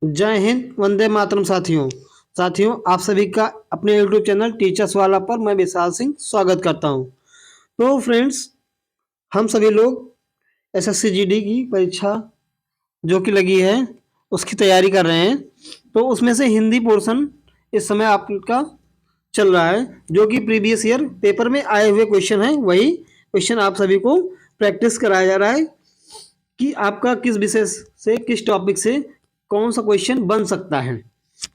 जय हिंद, वंदे मातरम। साथियों आप सभी का अपने यूट्यूब चैनल टीचर्स वाला पर मैं विशाल सिंह स्वागत करता हूं। तो फ्रेंड्स, हम सभी लोग एसएससी जीडी की परीक्षा जो कि लगी है उसकी तैयारी कर रहे हैं। तो उसमें से हिंदी पोर्शन इस समय आपका चल रहा है, जो कि प्रीवियस ईयर पेपर में आए हुए क्वेश्चन है। वही क्वेश्चन आप सभी को प्रैक्टिस कराया जा रहा है कि आपका किस विषय से, किस टॉपिक से कौन सा क्वेश्चन बन सकता है।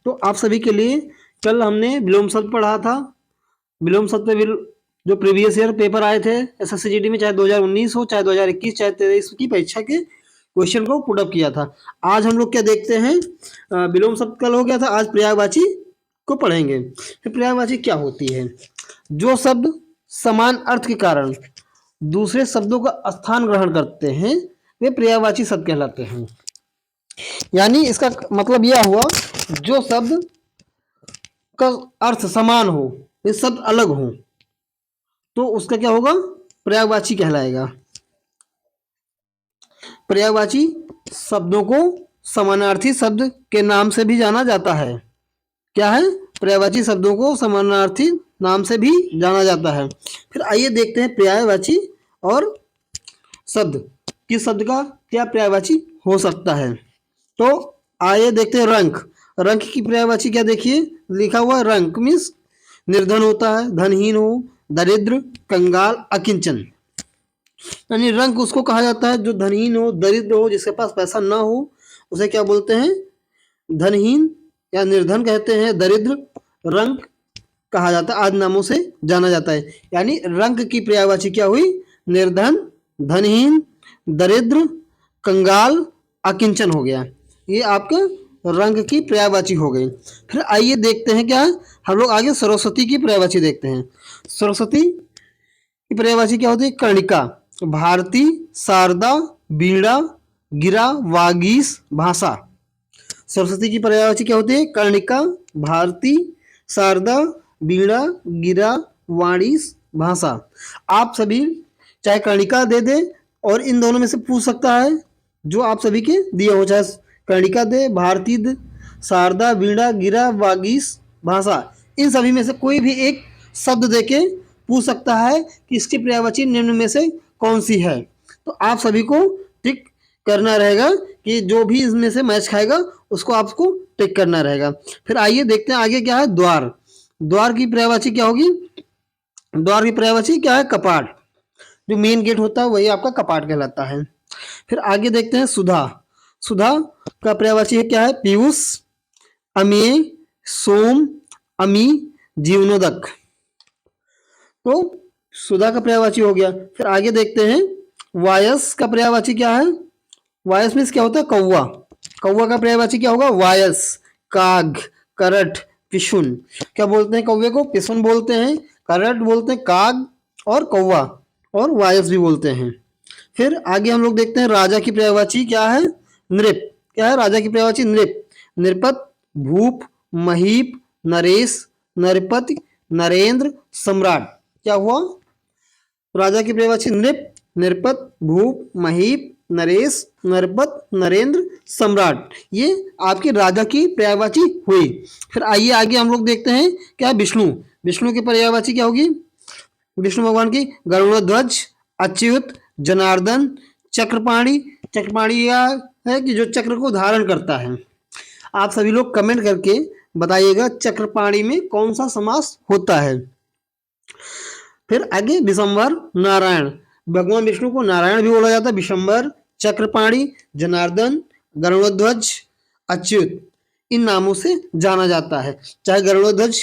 तो आप सभी के लिए कल हमने विलोम शब्द पढ़ा था। विलोम शब्द पे जो प्रीवियस ईयर पेपर आए थे एसएससी जीडी में, चाहे 2019 हो, चाहे 2021, चाहे 23 की परीक्षा के क्वेश्चन को पुट अप किया था। आज हम लोग क्या देखते हैं, विलोम शब्द कल हो गया था, आज पर्यायवाची को पढ़ेंगे। फिर पर्यायवाची क्या होती है? जो शब्द समान अर्थ के कारण दूसरे शब्दों का स्थान ग्रहण करते हैं वे पर्यायवाची शब्द कहलाते हैं। यानी इसका मतलब यह हुआ, जो शब्द का अर्थ समान हो, ये शब्द अलग हो, तो उसका क्या होगा? पर्यायवाची कहलाएगा। पर्यायवाची शब्दों को समानार्थी शब्द के नाम से भी जाना जाता है। क्या है? पर्यायवाची शब्दों को समानार्थी नाम से भी जाना जाता है। फिर आइए देखते हैं पर्यायवाची और शब्द, किस शब्द का क्या पर्यायवाची हो सकता है। तो आइए देखते हैं रंक। रंक की पर्यायवाची क्या? देखिए, लिखा हुआ रंक मीन्स निर्धन होता है, धनहीन हो, दरिद्र, कंगाल, अकिंचन। यानी रंक उसको कहा जाता है जो धनहीन हो, दरिद्र हो, जिसके पास पैसा ना हो, उसे क्या बोलते हैं? धनहीन या निर्धन कहते हैं, दरिद्र, रंक कहा जाता है, आदि नामों से जाना जाता है। यानी रंक की पर्यायवाची क्या हुई? निर्धन, धनहीन, दरिद्र, कंगाल, अकिंचन हो गया। ये आपका रंग की पर्यायवाची हो गई। फिर आइए देखते हैं क्या, हम लोग आगे सरस्वती की पर्यायवाची देखते हैं। सरस्वती की पर्यायवाची क्या होती है? कर्णिका, भारती, शारदा, वीणा, गिरा, वागीश, भाषा। सरस्वती की पर्यायवाची क्या होती है? कर्णिका, भारती, शारदा, वीणा, गिरा, वाणिश, भाषा। आप सभी चाहे कर्णिका दे दे और इन दोनों में से पूछ सकता है, जो आप सभी के दिए हो, चाहे कर्णिका दे, भारती दे, शारदा, वीणा, गिरा, वागीश, भाषा, इन सभी में से कोई भी एक शब्द देके पूछ सकता है कि इसकी पर्यायवाची निम्न में से कौन सी है। तो आप सभी को टिक करना रहेगा कि जो भी इसमें से मैच खाएगा उसको आपको टिक करना रहेगा। फिर आइए देखते हैं आगे क्या है। द्वार। द्वार की पर्यायवाची क्या होगी? द्वार की पर्यायवाची क्या है? कपाट। जो मेन गेट होता है वही आपका कपाट कहलाता है। फिर आगे देखते हैं सुधा। सुधा का पर्यायवाची है क्या है? पीयूष, अमेय, सोम, अमी, जीवनोदक। तो सुधा का पर्यायवाची हो गया। फिर आगे देखते हैं वायस का पर्यायवाची क्या है? वायस मीन्स क्या होता है? कौवा। कौवा का पर्यायवाची क्या होगा? वायस, काग, करट, पिशुन। क्या बोलते हैं कौवे को? पिशुन बोलते हैं, करट बोलते हैं, काग और कौवा, और वायस भी बोलते हैं। फिर आगे हम लोग देखते हैं राजा की पर्यायवाची क्या है? नृप। क्या है राजा की पर्यायवाची? नृप, नृपत, भूप, महीप, नरेश, नरपति, नरेंद्र, सम्राट। क्या हुआ? राजा की पर्यायवाची नृप, नृपत, भूप, महीप, नरेश, नरपत, नरेंद्र, सम्राट। ये आपके राजा की पर्यायवाची हुई। फिर आइए आगे हम लोग देखते हैं क्या? विष्णु। विष्णु की पर्यायवाची क्या होगी? विष्णु भगवान की गरुड़ध्वज, अच्युत, जनार्दन, चक्रपाणी। चक्रपाणी यह है कि जो चक्र को धारण करता है। आप सभी लोग कमेंट करके बताइएगा चक्रपाणी में कौन सा समास होता है। फिर आगे विशंबर, नारायण। भगवान विष्णु को नारायण भी बोला जाता है। विशंबर, चक्रपाणी, जनार्दन, गरुड़ध्वज, अच्युत, इन नामों से जाना जाता है। चाहे गरुड़ध्वज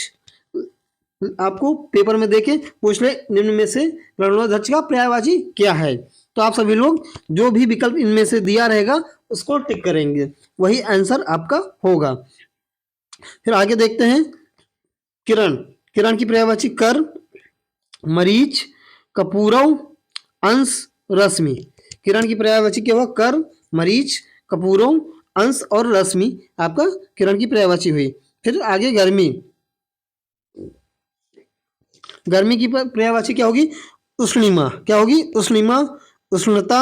आपको पेपर में देके पूछ ले, निम्न में से गरुड़ध्वज का पर्यायवाची क्या है, तो आप सभी लोग जो भी विकल्प इनमें से दिया रहेगा उसको टिक करेंगे, वही आंसर आपका होगा। फिर आगे देखते हैं किरण। किरण की पर्यायवाची कर, मरीच, कपूरव, अंश, रश्मि। किरण की पर्यायवाची क्या हुआ? कर, मरीच, कपूरव, अंश और रश्मि आपका किरण की पर्यायवाची हुई। फिर आगे गर्मी। गर्मी की पर्यायवाची क्या होगी? उष्णिमा। क्या होगी? उष्णिमा, उष्णता,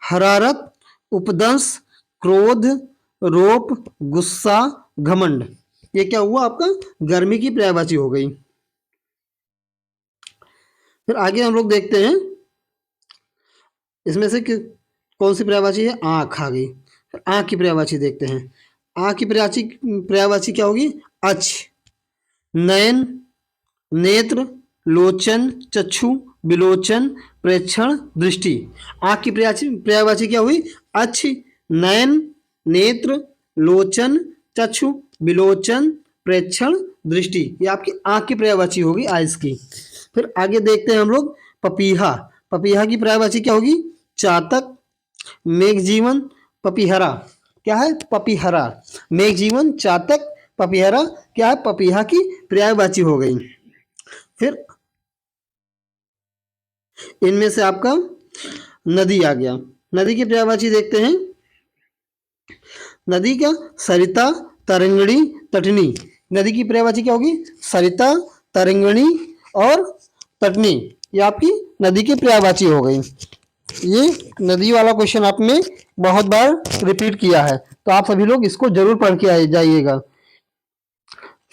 हरारत, उपदंश, क्रोध, रोप, गुस्सा, घमंड। ये क्या हुआ आपका? गर्मी की पर्यायवाची हो गई। फिर आगे हम लोग देखते हैं इसमें से कौन सी पर्यायवाची है। आँख आ गई। फिर आँख की पर्यायवाची देखते हैं। आँख की पर्यायवाची क्या होगी? अक्ष, नयन, नेत्र, लोचन, चक्षु, विलोचन, प्रेक्षण, दृष्टि। आँख की पर्यायवाची क्या हुई? अक्ष, नयन, नेत्र, लोचन, चक्षु, विलोचन, प्रेक्षण, दृष्टि। ये आपकी आँख की पर्यायवाची होगी आइस की। फिर आगे देखते हैं हम लोग पपीहा। पपीहा की पर्यायवाची क्या होगी? चातक, मेघजीवन, पपीहरा। क्या है? पपीहरा। मेघजीवन, चातक, पपीहरा क्या है? पपीहा की पर्यायवाची हो गई। फिर इनमें से आपका नदी आ गया। नदी की पर्यायवाची देखते हैं। नदी क्या? सरिता, तरंगिणी, तटनी। नदी की पर्यायवाची क्या होगी? सरिता, तरंगिणी और तटनी। ये आपकी नदी की पर्यायवाची हो गई। ये नदी वाला क्वेश्चन आपने बहुत बार रिपीट किया है, तो आप सभी लोग इसको जरूर पढ़ के जाइएगा।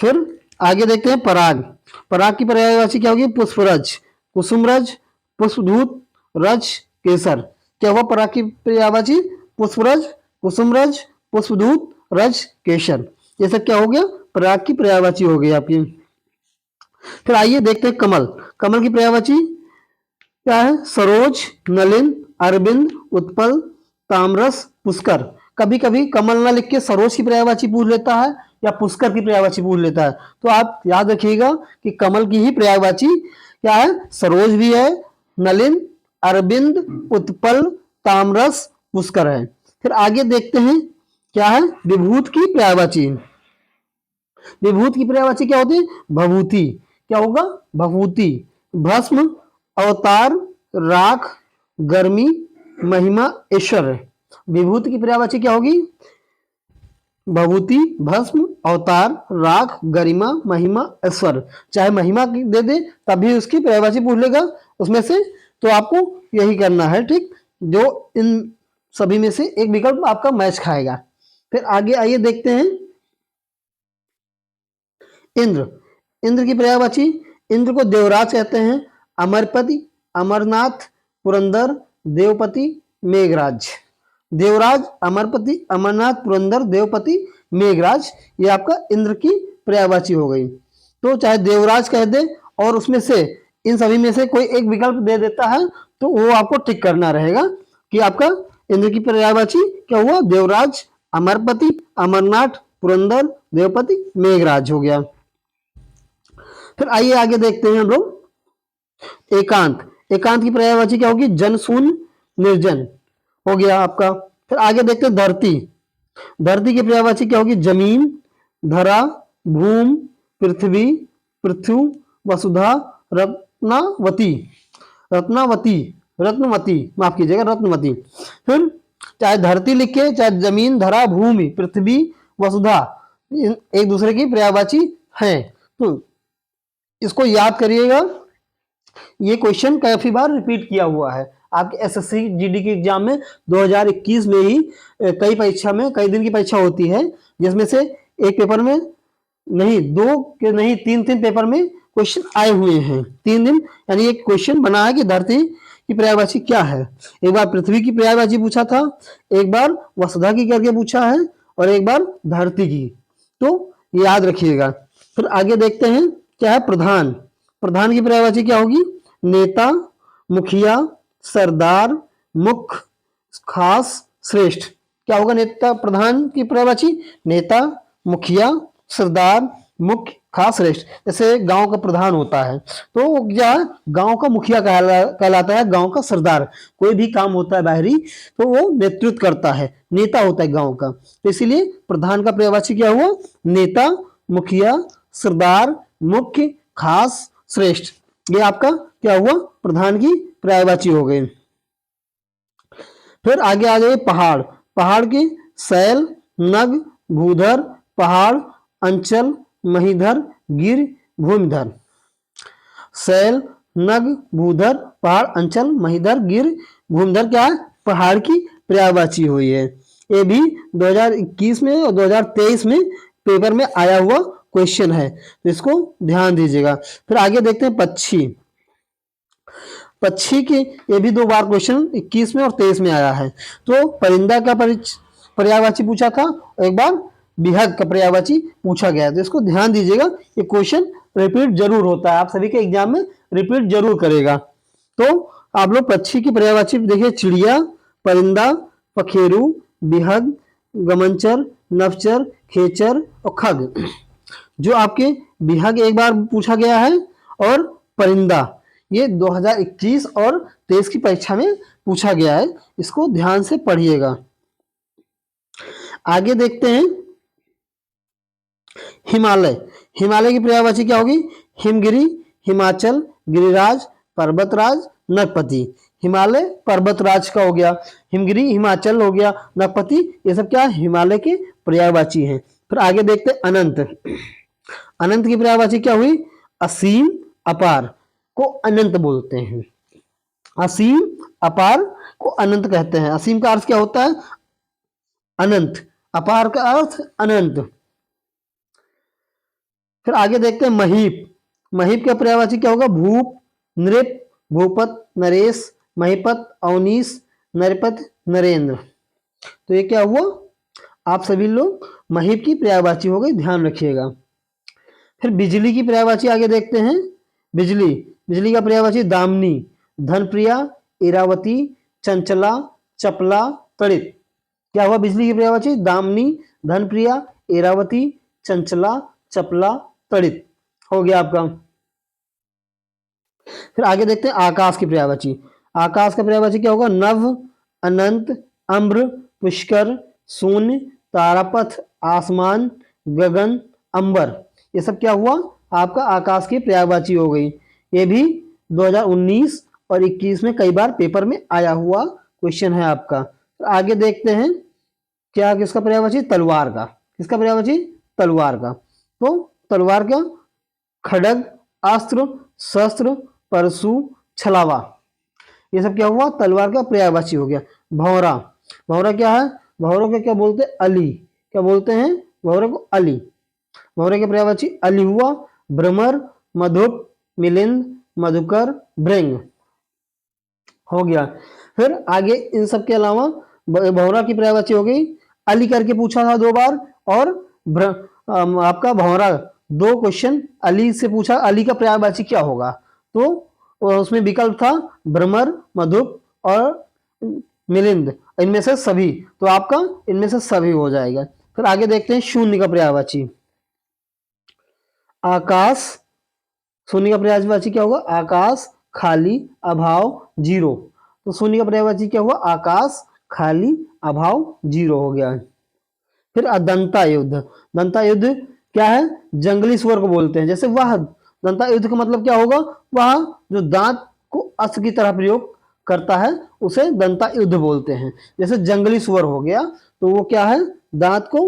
फिर आगे देखते हैं पराग। पराग की पर्यायवाची क्या होगी? पुष्परज, कुसुमरज, पुष्पधूत, रज, केसर। क्या हुआ पराग की पर्यायवाची? पुष्परज, कुसुमरज, पुष्पधूत, रज, केसर। ये सब क्या हो गया? पराग की पर्यायवाची हो गई आपकी। फिर आइए देखते हैं कमल। कमल की पर्यायवाची क्या है? सरोज, नलिन, अरविंद, उत्पल, तामरस, पुष्कर। कभी कभी कमल ना लिख के सरोज की पर्यायवाची पूछ लेता है या पुष्कर की पर्यायवाची पूछ लेता है, तो आप याद रखिएगा कि कमल की ही पर्यायवाची क्या है? सरोज भी है, नलिन, अरविंद, उत्पल, तामरस, पुष्कर है। फिर आगे देखते हैं क्या है? विभूत की पर्यायवाची। विभूत की पर्यायवाची क्या होती है? भभूति। क्या होगा? भभूति। भस्म, अवतार, राख, गर्मी, महिमा, ऐश्वर्य। विभूति की पर्यायवाची क्या होगी? भभूति, भस्म, अवतार, राख, गरिमा, महिमा, ऐश्वर्य। चाहे महिमा की दे दे तब भी उसकी पर्यायवाची पूछ लेगा उसमें से, तो आपको यही करना है, ठीक, जो इन सभी में से एक विकल्प आपका मैच खाएगा। फिर आगे आइए देखते हैं इंद्र। इंद्र की पर्यायवाची। इंद्र को देवराज कहते हैं, अमरपति, अमरनाथ, पुरंदर, देवपति, मेघराज। देवराज, अमरपति, अमरनाथ, पुरंदर, देवपति, मेघराज। ये आपका इंद्र की पर्यायवाची हो गई। तो चाहे देवराज कह दे और उसमें से इन सभी में से कोई एक विकल्प दे देता है तो वो आपको टिक करना रहेगा कि आपका इंद्र की पर्यायवाची क्या हुआ? देवराज, अमरपति, अमरनाथ, पुरंदर, देवपति, मेघराज हो गया। फिर आइए आगे देखते हैं हम लोग एकांत। एकांत की पर्यायवाची क्या होगी? जनशून्य, निर्जन हो गया आपका। फिर आगे देखते हैं धरती। धरती की पर्यायवाची क्या होगी? जमीन, धरा, भूम, पृथ्वी, पृथ्वी, वसुधा, रत्नावती। रत्नावती, रत्नवती, माफ कीजिएगा, रत्नवती। फिर चाहे धरती लिखे, चाहे जमीन, धरा, भूमि, पृथ्वी, वसुधा, एक दूसरे की पर्यायवाची हैं, तो इसको याद करिएगा। ये क्वेश्चन काफी बार रिपीट किया हुआ है आपके एसएससी जीडी के एग्जाम में। 2021 में ही कई परीक्षा में कई दिन की परीक्षा होती है, जिसमें से एक पेपर में नहीं, दो के नहीं, तीन तीन पेपर में क्वेश्चन आए हुए हैं। 3 दिन यानी एक क्वेश्चन बना है कि धरती की पर्यायवाची क्या है। एक बार पृथ्वी की पर्यायवाची पूछा था, एक बार वसुधा की करके पूछा है और एक बार धरती की, तो याद रखिएगा। फिर आगे देखते हैं क्या है प्रधान। प्रधान की पर्यायवाची क्या होगी? नेता, मुखिया, सरदार, मुख्य, खास, श्रेष्ठ। क्या होगा नेता प्रधान की पर्यायवाची? नेता, मुखिया, सरदार, मुख्य, खास, श्रेष्ठ। जैसे गांव का प्रधान होता है तो क्या गांव का मुखिया कहलाता है, गांव का सरदार। कोई भी काम होता है बाहरी तो वो नेतृत्व करता है, नेता होता है गांव का। तो इसीलिए प्रधान का पर्यायवाची क्या हुआ? नेता, मुखिया, सरदार, मुख्य, खास, श्रेष्ठ। ये आपका क्या हुआ? प्रधान की पर्यायवाची हो गई। फिर आगे आ जाइए पहाड़। पहाड़ की शैल, नग, भूधर, पहाड़, अंचल, महीधर, गिर, भूमिधर। शैल, नग, भूधर, पहाड़, अंचल, महीधर, गिर, भूमिधर क्या है? पहाड़ की पर्यायवाची हुई है। ये भी 2021 में और 2023 में पेपर में आया हुआ क्वेश्चन है, तो इसको ध्यान दीजिएगा। फिर आगे देखते हैं पक्षी। पक्षी के ये भी 2 बार क्वेश्चन 21 में और 23 में आया है। तो परिंदा का पर्यायवाची पूछा था, एक बार बिहग का पर्यायवाची पूछा गया है, तो इसको ध्यान दीजिएगा। ये क्वेश्चन रिपीट जरूर होता है, आप सभी के एग्जाम में रिपीट जरूर करेगा। तो आप लोग पक्षी की पर्यायवाची देखिए, चिड़िया, परिंदा, पखेरु, बिहग, गमनचर, नवचर, खेचर और खग। जो आपके बिहग एक बार पूछा गया है और परिंदा ये 2021 और 23 की परीक्षा में पूछा गया है, इसको ध्यान से पढ़िएगा। आगे देखते हैं हिमालय। हिमालय की पर्यायवाची क्या होगी? हिमगिरी, हिमाचल, गिरिराज, पर्वतराज, नगपति। हिमालय पर्वतराज का हो गया, हिमगिरी हिमाचल हो गया, नगपति, ये सब क्या हिमालय के पर्यायवाची हैं। फिर आगे देखते हैं अनंत। अनंत की पर्यायवाची क्या हुई? असीम, अपार को अनंत बोलते हैं। असीम, अपार को अनंत कहते हैं। असीम का अर्थ क्या होता है? अनंत। अपार का अर्थ अनंत। फिर आगे देखते हैं महीप। महीप का पर्यायवाची क्या होगा? भूप, नृप, भूपत, नरेश, महीपत, अवनीश, नरपत, नरेंद्र। तो ये क्या हुआ? आप सभी लोग महीप की पर्यायवाची हो गई, ध्यान रखिएगा। फिर बिजली की पर्यायवाची आगे देखते हैं। बिजली, बिजली का पर्यायवाची दामिनी, धनप्रिया, इरावती, चंचला, चपला, तड़ित। क्या हुआ बिजली की पर्यायवाची? दामिनी, धनप्रिया, इरावती, चंचला, चपला, तड़ित हो गया आपका। फिर आगे देखते हैं आकाश की पर्यायवाची। आकाश का पर्यायवाची क्या होगा? नभ, अनंत, अम्र, पुष्कर, शून्य, तारापथ, आसमान, गगन, अंबर। ये सब क्या हुआ? आपका आकाश की पर्यायवाची हो गई। ये भी 2019 और 21 में कई बार पेपर में आया हुआ क्वेश्चन है आपका। तो आगे देखते हैं क्या किसका पर्यायवाची? तलवार का। किसका पर्यायवाची? तलवार का। तो तलवार का खड्ग, अस्त्र, शस्त्र, परशु, छलावा, ये सब क्या हुआ? तलवार का पर्यायवाची हो गया। भौरा, भौरा क्या है? भौरों को क्या बोलते हैं? अली। क्या बोलते हैं? भौरे को अली। भौरे के पर्यायवाची अली हुआ। भ्रमर, मधुप, मिलिंद, मधुकर, भृंग हो गया। फिर आगे इन सब के अलावा भौरा की पर्यायवाची हो गई। अली करके पूछा था 2 बार, और आपका भौरा 2 क्वेश्चन अली से पूछा। अली का पर्यायवाची क्या होगा? तो उसमें विकल्प था भ्रमर, मधुप और मिलिंद, इनमें से सभी। तो आपका इनमें से सभी हो जाएगा। फिर आगे देखते हैं शून्य का पर्यायवाची। आकाश, शून्य का पर्यायवाची क्या होगा? आकाश, खाली, अभाव, जीरो। तो शून्य का पर्यायवाची क्या हुआ? आकाश, खाली, अभाव, जीरो हो गया। फिर दंता युद्ध। दंता युद्ध क्या है? जंगली सुअर को बोलते हैं। जैसे वह दंता युद्ध का मतलब क्या होगा? वह जो दांत को अस्त्र की तरह प्रयोग करता है उसे दंता युद्ध बोलते हैं। जैसे जंगली सुअर हो गया, तो वो क्या है? दांत को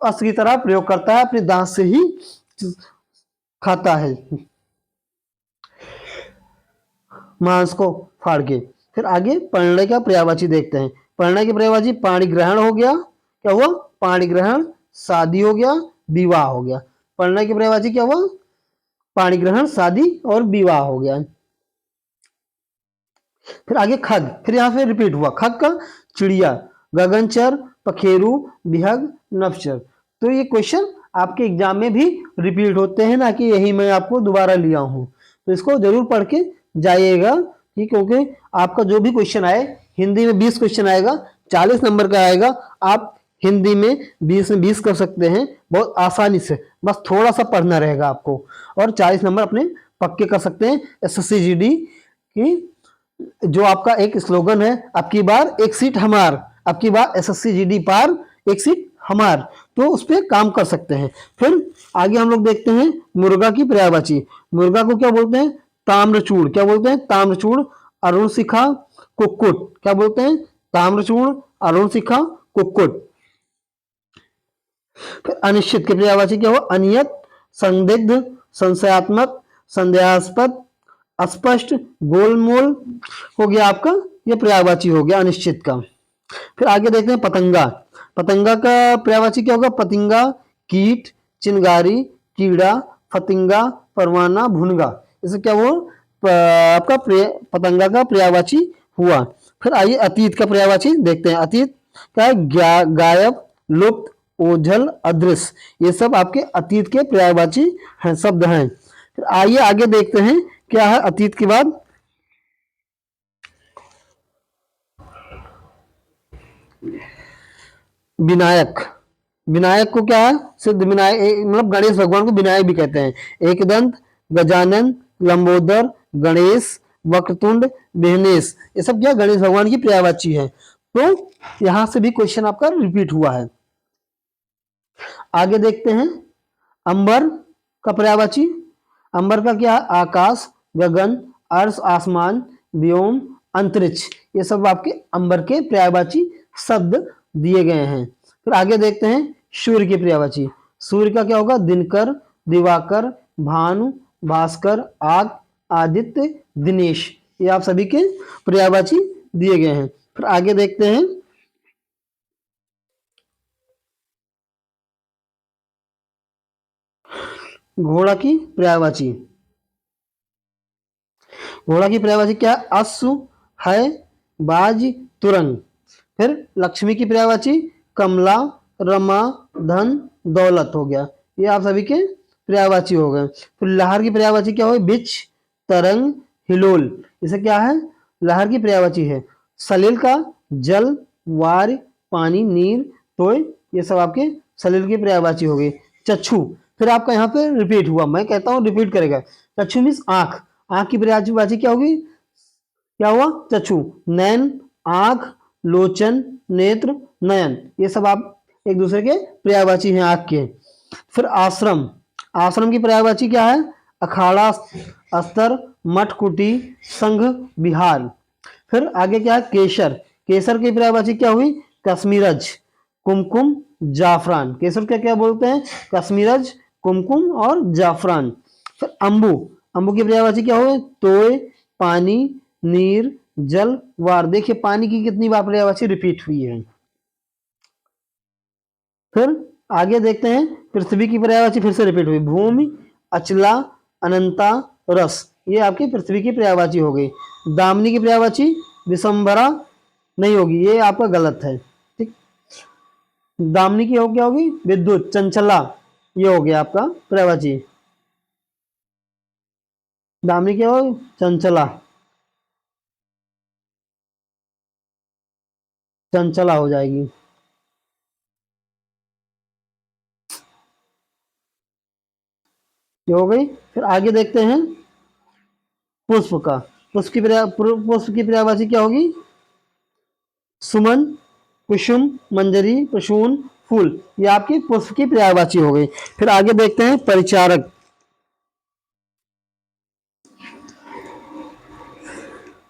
अस्त्र की तरह प्रयोग करता है, अपने दांत से ही खाता है मांस को फाड़ के। फिर आगे परिणय का पर्यायवाची देखते हैं। परिणय की पर्यायवाची पाणी ग्रहण हो गया। क्या हुआ? पाणी ग्रहण, शादी हो गया, विवाह हो गया। परिणय की पर्यायवाची क्या हुआ? पाणी ग्रहण, शादी और विवाह हो गया। फिर आगे खग, फिर यहां से रिपीट हुआ। खग का चिड़िया, गगनचर, पखेरु, बिहग, नवचर। तो ये क्वेश्चन आपके एग्जाम में भी रिपीट होते हैं, ना कि यही मैं आपको दोबारा लिया हूं। तो इसको जरूर पढ़ के जाइएगा, क्योंकि आपका जो भी क्वेश्चन आए, हिंदी में 20 क्वेश्चन आएगा, 40 नंबर का आएगा। आप हिंदी में 20 में 20 कर सकते हैं बहुत आसानी से, बस थोड़ा सा पढ़ना रहेगा आपको, और 40 नंबर अपने पक्के कर सकते हैं। एसएससी जीडी की जो आपका एक स्लोगन है, अब की बार एक सीट हमार, अब की बार एसएससी जीडी पार, एक सीट हमार, तो उस पर काम कर सकते हैं। फिर आगे हम लोग देखते हैं मुर्गा की पर्यायवाची। मुर्गा को क्या बोलते हैं? ताम्रचूड़। क्या बोलते हैं? ताम्रचूड़। अरुण शिखा, कुक्कुट। क्या बोलते हैं? ताम्रचूड़, अरुण शिखा, कुक्कुट। फिर अनिश्चित की पर्यायवाची क्या हुआ? अनियत, संदिग्ध, संशयात्मक, संदेहास्पद, अस्पष्ट, गोलमोल हो गया आपका, ये पर्यायवाची हो गया अनिश्चित का। फिर आगे देखते हैं पतंगा। पतंगा का पर्यायवाची क्या होगा? पतिंगा, कीट, चिंगारी, कीड़ा, फतिंगा, परवाना, भुनगा। इसे क्या वो आपका पतंगा का पर्यायवाची हुआ। फिर आइए अतीत का पर्यायवाची देखते हैं। अतीत क्या है? गायब, लुप्त, ओझल, अदृश्य। ये सब आपके अतीत के पर्यायवाची हैं, शब्द हैं। फिर आइए आगे देखते हैं क्या है अतीत के बाद। विनायक। विनायक को क्या है? सिद्ध विनायक, मतलब गणेश भगवान को विनायक भी कहते हैं। एकदंत, गजानन, लंबोदर, गणेश, वक्रतुंड, बेहनेश, ये सब क्या गणेश भगवान की पर्यायवाची है। तो यहां से भी क्वेश्चन आपका रिपीट हुआ है। आगे देखते हैं अंबर का पर्यायवाची। अंबर का क्या है? आकाश, गगन, अर्श, आसमान, व्योम, अंतरिक्ष। ये सब आपके अंबर के पर्यायवाची शब्द दिए गए हैं। फिर आगे देखते हैं सूर्य की पर्यायवाची। सूर्य का क्या होगा? दिनकर, दिवाकर, भानु, भास्कर, आग, आदित्य, दिनेश। ये आप सभी के पर्यायवाची दिए गए हैं। फिर आगे देखते हैं घोड़ा की पर्यायवाची। घोड़ा की पर्यायवाची क्या है? अश्व, है, बाज, तुरंग। फिर लक्ष्मी की पर्यायवाची कमला, रमा, धन, दौलत हो गया। ये आप सभी के पर्यायवाची हो गए। फिर लहर की पर्यायवाची क्या हो? बिच, तरंग, हिलोल। इसे क्या है? लहर की पर्यायवाची है। सलिल का जल, वार, पानी, नीर, तोय। ये सब आपके सलिल की पर्यायवाची हो गई। चक्षु, फिर आपका यहाँ पे रिपीट हुआ, मैं कहता हूँ रिपीट करेगा। चक्षु मीन्स आंख। आंख की पर्यायवाची क्या होगी? क्या हुआ? चक्षु। नैन, आंख, लोचन, नेत्र, नयन। ये सब आप एक दूसरे के पर्यायवाची हैं आंख के। फिर आश्रम। आश्रम की पर्यायवाची क्या है? अखाड़ा, अस्तर, मठ, कुटी, संघ, विहार। फिर आगे क्या है? केसर। केसर की पर्यायवाची क्या हुई? कश्मीरज, कुमकुम, जाफरान। केसर क्या क्या बोलते हैं? कश्मीरज, कुमकुम और जाफरान। फिर अम्बु। अम्बु की पर्यायवाची क्या हुई? तोय, पानी, नीर, जल, वार। देखिए पानी की कितनी बार पर्यायवाची रिपीट हुई है। फिर आगे देखते हैं पृथ्वी की पर्यायवाची फिर से रिपीट हुई। भूमि, अचला, अनंता, रस। ये आपकी पृथ्वी की पर्यायवाची हो गई। दामिनी की पर्यायवाची विशंभरा नहीं होगी, ये आपका गलत है। ठीक, दामिनी की हो क्या होगी? विद्युत, चंचला। ये हो गया आपका पर्यायवाची। दामिनी क्या होगी? चंचला, चंचला हो जाएगी। ये हो गई। फिर आगे देखते हैं पुष्प का। पुष्प की पर्यायवाची क्या होगी? सुमन, कुसुम, मंजरी, प्रसून, फूल। ये आपकी पुष्प की पर्यायवाची हो गई। फिर आगे देखते हैं परिचारक।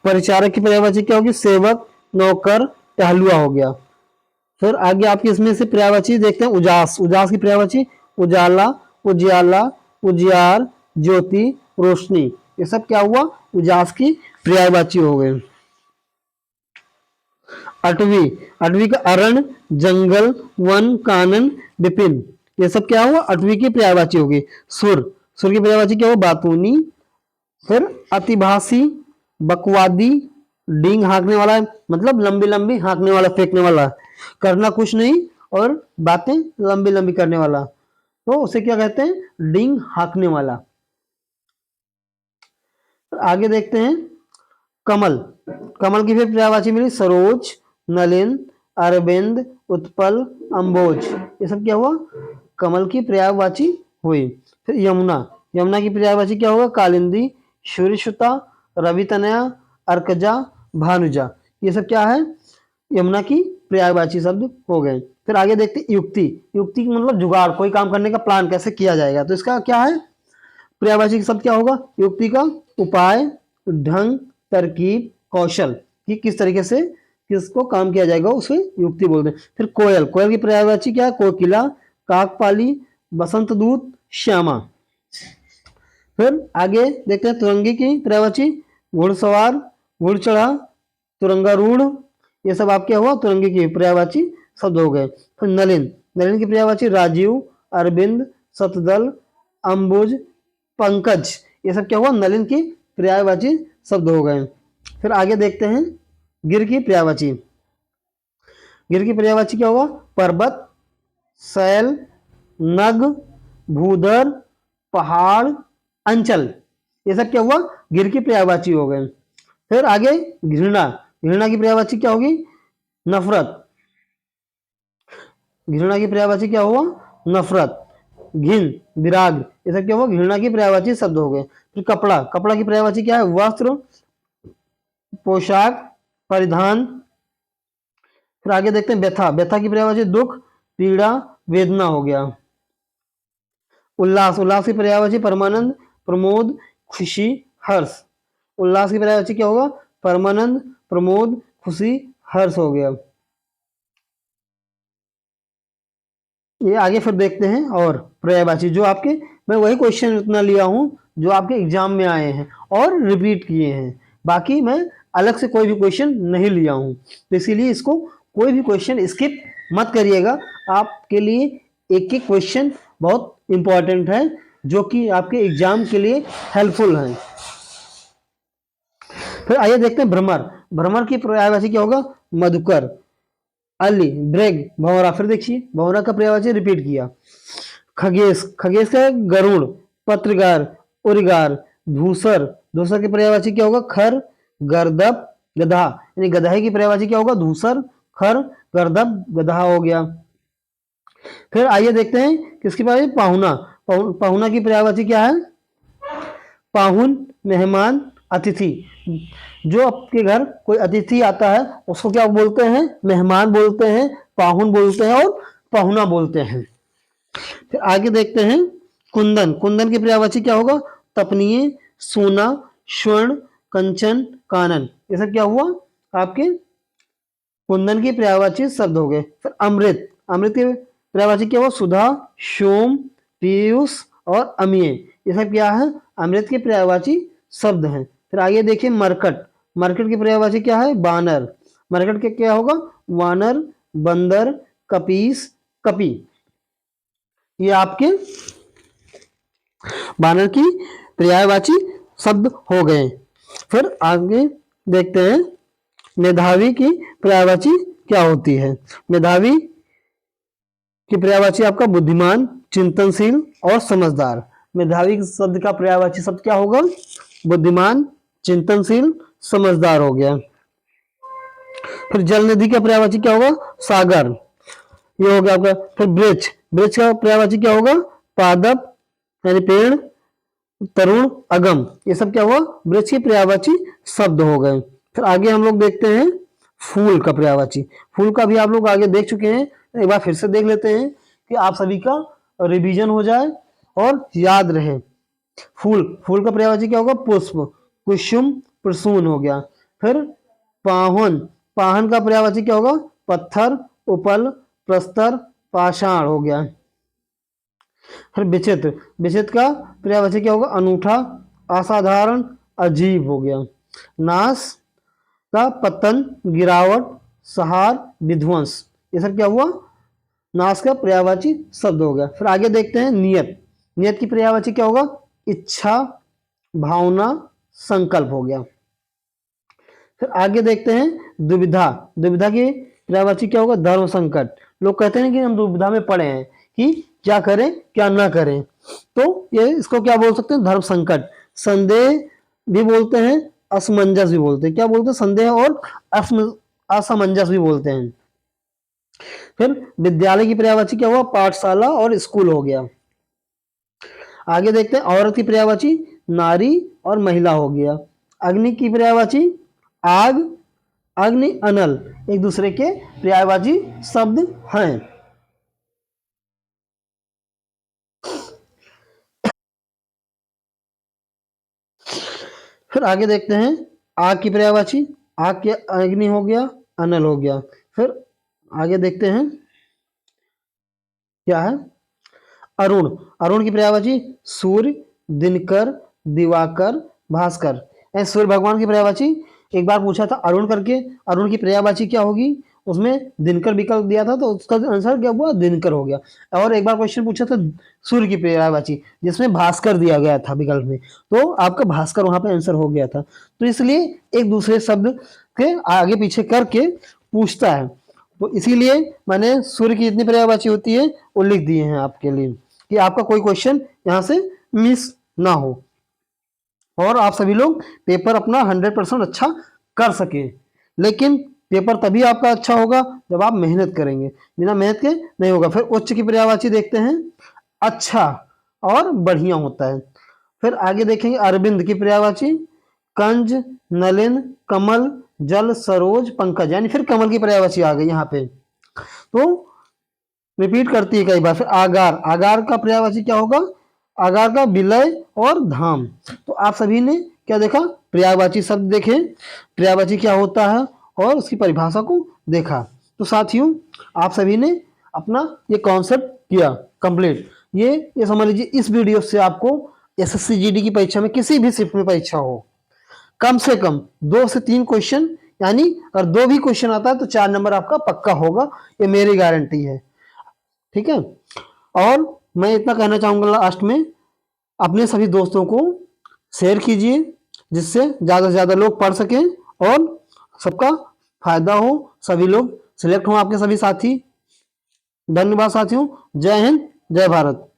परिचारक की पर्यायवाची क्या होगी? सेवक, नौकर, टहलुआ हो गया। फिर आगे आपकी इसमें से पर्यायवाची देखते हैं उजास। उजास की पर्यायवाची उजाला, उजियाला, उजियार, ज्योति, रोशनी। ये सब क्या हुआ? उजास की पर्यायवाची हो गए। अटवी। अटवी का अरण, जंगल, वन, कानन, विपिन। ये सब क्या हुआ? अटवी की पर्यायवाची होगी। सुर। सुर की पर्यायवाची क्या हुआ? बातूनी। फिर अतिभाषी, बकवादी, डींग हाँकने वाला, मतलब लंबी लंबी हाँकने वाला, फेंकने वाला, करना कुछ नहीं और बातें लंबी लंबी करने वाला, तो उसे क्या कहते हैं? डींग हाँकने वाला। आगे देखते हैं कमल। कमल की फिर पर्यायवाची मिली सरोज, नलिन, अरविंद, उत्पल, अंबोज। ये सब क्या हुआ? कमल की पर्यायवाची हुई। फिर यमुना। यमुना की पर्यायवाची क्या होगा? कालिंदी, सूर्यसुता, रवितनया, अर्कजा, भानुजा। ये सब क्या है? यमुना की पर्यायवाची शब्द हो गए। फिर आगे देखते हैं युक्ति। युक्ति मतलब जुगाड़, कोई काम करने का प्लान कैसे किया जाएगा, तो इसका क्या है? पर्यायवाची शब्द क्या होगा युक्ति का? उपाय, ढंग, तरकीब, कौशल, कि किस तरीके से किसको काम किया जाएगा उसे युक्ति बोलते हैं। फिर कोयल। कोयल की पर्यायवाची क्या है? कोकिला, काकपाली, बसंत दूत, श्यामा। फिर आगे देखते हैं तुरंगी की पर्यायवाची घुड़सवार, घुड़चढ़ा, तुरंगारूढ़। ये सब आप क्या हुआ? तुरंगी की पर्यायवाची शब्द हो गए। फिर नलिन, नलिन की पर्यायवाची राजीव, अरविंद, शतदल, अंबुज, पंकज, ये सब क्या हुआ, नलिन की पर्यायवाची शब्द हो गए। फिर आगे देखते हैं गिर की पर्यायवाची। गिर की पर्यायवाची क्या हुआ, पर्वत, शैल, नग, भूधर, पहाड़, अंचल, ये सब क्या हुआ, गिर की पर्यायवाची हो गए। फिर आगे घृणा, घृणा की पर्यायवाची क्या होगी, नफरत, घृणा की पर्यायवाची क्या हुआ, नफरत, घिन, विराग, ये सब क्या हुआ, घृणा की पर्यायवाची शब्द हो गए। फिर कपड़ा, कपड़ा की पर्यायवाची क्या है, वस्त्र, पोशाक, परिधान। फिर आगे देखते हैं व्यथा, व्यथा की पर्यायवाची दुख, पीड़ा, वेदना हो गया। उल्लास, उल्लास की पर्यायवाची परमानंद, प्रमोद, खुशी, हर्ष, उल्लास की पर्यायवाची क्या होगा, परमानंद, प्रमोद, खुशी, हर्ष हो गया। ये आगे फिर देखते हैं और पर्यायवाची जो आपके, मैं वही क्वेश्चन इतना लिया हूं जो आपके एग्जाम में आए हैं और रिपीट किए हैं, बाकी मैं अलग से कोई भी क्वेश्चन नहीं लिया हूं, तो इसीलिए इसको कोई भी क्वेश्चन स्किप मत करिएगा। आपके लिए एक एक क्वेश्चन बहुत इंपॉर्टेंट है जो कि आपके एग्जाम के लिए हेल्पफुल है। फिर आइए देखते हैं भ्रमर, भ्रमर की पर्यायवाची क्या होगा, मधुकर, अली, ब्रेग, भंवरा। फिर देखिए भंवरा का पर्यायवाची रिपीट किया। खगेश, खगेश का गरुड़, पत्रकार, उर्गार, धूसर, धूसर की पर्यायवाची क्या होगा, खर, गर्दभ, गधा, यानी गधाई की पर्यायवाची क्या होगा, धूसर, खर, गर्दभ, गधा हो गया। फिर आइए देखते हैं किसकी पर्यायवाची, पाहुना, पाहुना की पर्यायवाची क्या है, पाहुन, मेहमान, अतिथि, जो आपके घर कोई अतिथि आता है उसको क्या बोलते हैं, मेहमान बोलते हैं, पाहुन बोलते हैं और पाहुना बोलते हैं। फिर आगे देखते हैं कुंदन, कुंदन की पर्यायवाची क्या होगा, तपनीय, सोना, स्वर्ण, कंचन, कानन, ये सब क्या हुआ आपके कुंदन की पर्यायवाची शब्द हो गए। फिर अमृत, अमृत की पर्यायवाची क्या हुआ, सुधा, सोम, पीयूष और अमीय, ये सब क्या है, अमृत के पर्यायवाची शब्द हैं। फिर आगे देखिए मरकट, मरकट की पर्यायवाची क्या है, बानर, मरकट के क्या होगा, वानर, बंदर, कपीस, कपी, ये आपके बानर की पर्यायवाची शब्द हो गए। फिर आगे देखते हैं मेधावी की पर्यायवाची क्या होती है। मेधावी की पर्यायवाची आपका बुद्धिमान, चिंतनशील और समझदार। मेधावी शब्द का पर्यायवाची शब्द क्या होगा, बुद्धिमान, चिंतनशील, समझदार हो गया। फिर जल निधि का पर्यायवाची क्या होगा, सागर, ये हो गया आपका। फिर वृक्ष, वृक्ष का पर्यायवाची क्या होगा, पादप यानी पेड़, तरुण, अगम, ये सब क्या हुआ, वृक्ष की पर्यायवाची शब्द हो गए। फिर आगे हम लोग देखते हैं फूल का पर्यायवाची। फूल का भी आप लोग आगे देख चुके हैं, एक बार फिर से देख लेते हैं कि आप सभी का रिवीजन हो जाए और याद रहे। फूल, फूल का पर्यायवाची क्या होगा, पुष्प, कुसुम, प्रसून हो गया। फिर पाहन, पाहन का पर्यायवाची क्या होगा, पत्थर, उपल, प्रस्तर, पाषाण हो गया। फिर विचित्र, विचित्र का पर्यायवाची क्या होगा, अनूठा, असाधारण, अजीब हो गया। नाश का पतन, गिरावट, सहार, विध्वंस, ये सब क्या हुआ, नाश का पर्यायवाची शब्द हो गया। फिर आगे देखते हैं नियत, नियत की पर्यायवाची क्या होगा, इच्छा, भावना, संकल्प हो गया। फिर आगे देखते हैं दुविधा, दुविधा की पर्यायवाची क्या होगा, धर्म संकट। लोग कहते हैं कि हम दुविधा में पड़े हैं कि क्या करें क्या ना करें, तो ये इसको क्या बोल सकते हैं, धर्म संकट। संदेह भी बोलते हैं, असमंजस भी बोलते हैं, क्या बोलते हैं, संदेह और असमंजस भी बोलते हैं। फिर विद्यालय की पर्यायवाची क्या हुआ, पाठशाला और स्कूल हो गया। आगे देखते हैं औरत की पर्यायवाची नारी और महिला हो गया। अग्नि की पर्यायवाची आग, अग्नि, अनल, एक दूसरे के पर्यायवाची शब्द हैं। फिर आगे देखते हैं आग की पर्यायवाची, आग के अग्नि हो गया, अनल हो गया। फिर आगे देखते हैं क्या है, अरुण, अरुण की पर्यायवाची सूर्य, दिनकर, दिवाकर, भास्कर। सूर्य भगवान की पर्यायवाची एक बार पूछा था अरुण करके, अरुण की पर्यायवाची क्या होगी, उसमें दिनकर विकल्प दिया था, तो उसका आंसर क्या हुआ, दिनकर हो गया। और एक बार क्वेश्चन पूछा था सूर्य की पर्यायवाची, जिसमें भास्कर दिया गया था विकल्प में, तो आपका भास्कर वहां पे आंसर हो गया था। तो इसलिए एक दूसरे शब्द के आगे पीछे करके पूछता है, तो इसीलिए मैंने सूर्य की जितनी पर्यायवाची होती है वो लिख दिए हैं आपके लिए, कि आपका कोई क्वेश्चन यहाँ से मिस ना हो, और आप सभी लोग पेपर अपना 100% अच्छा कर सके। लेकिन पेपर तभी आपका अच्छा होगा जब आप मेहनत करेंगे, बिना मेहनत के नहीं होगा। फिर उच्च की पर्यायवाची देखते हैं, अच्छा और बढ़िया होता है। फिर आगे देखेंगे अरविंद की पर्यायवाची, कंज, नलिन, कमल, जल, सरोज, पंकज, यानी फिर कमल की पर्यायवाची आ गई यहाँ पे, तो रिपीट करती है कई बार। फिर आगार, आगार का पर्यायवाची क्या होगा, आगार का विलय और धाम। तो आप सभी ने क्या देखा, पर्यायवाची शब्द देखे, पर्यायवाची क्या होता है और उसकी परिभाषा को देखा। तो साथियों, आप सभी ने अपना ये कॉन्सेप्ट किया कंप्लीट। ये समझ लीजिए, इस वीडियो से आपको एसएससी जीडी की परीक्षा में, किसी भी शिफ्ट में परीक्षा हो, कम से कम 2 से 3 क्वेश्चन, यानी अगर 2 भी क्वेश्चन आता है तो 4 नंबर आपका पक्का होगा, ये मेरी गारंटी है। ठीक है, और मैं इतना कहना चाहूंगा लास्ट में, अपने सभी दोस्तों को शेयर कीजिए, जिससे ज़्यादा से ज़्यादा लोग पढ़ सकें और सबका फायदा हो, सभी लोग सिलेक्ट हों, आपके सभी साथी। धन्यवाद साथियों, जय हिंद, जय भारत।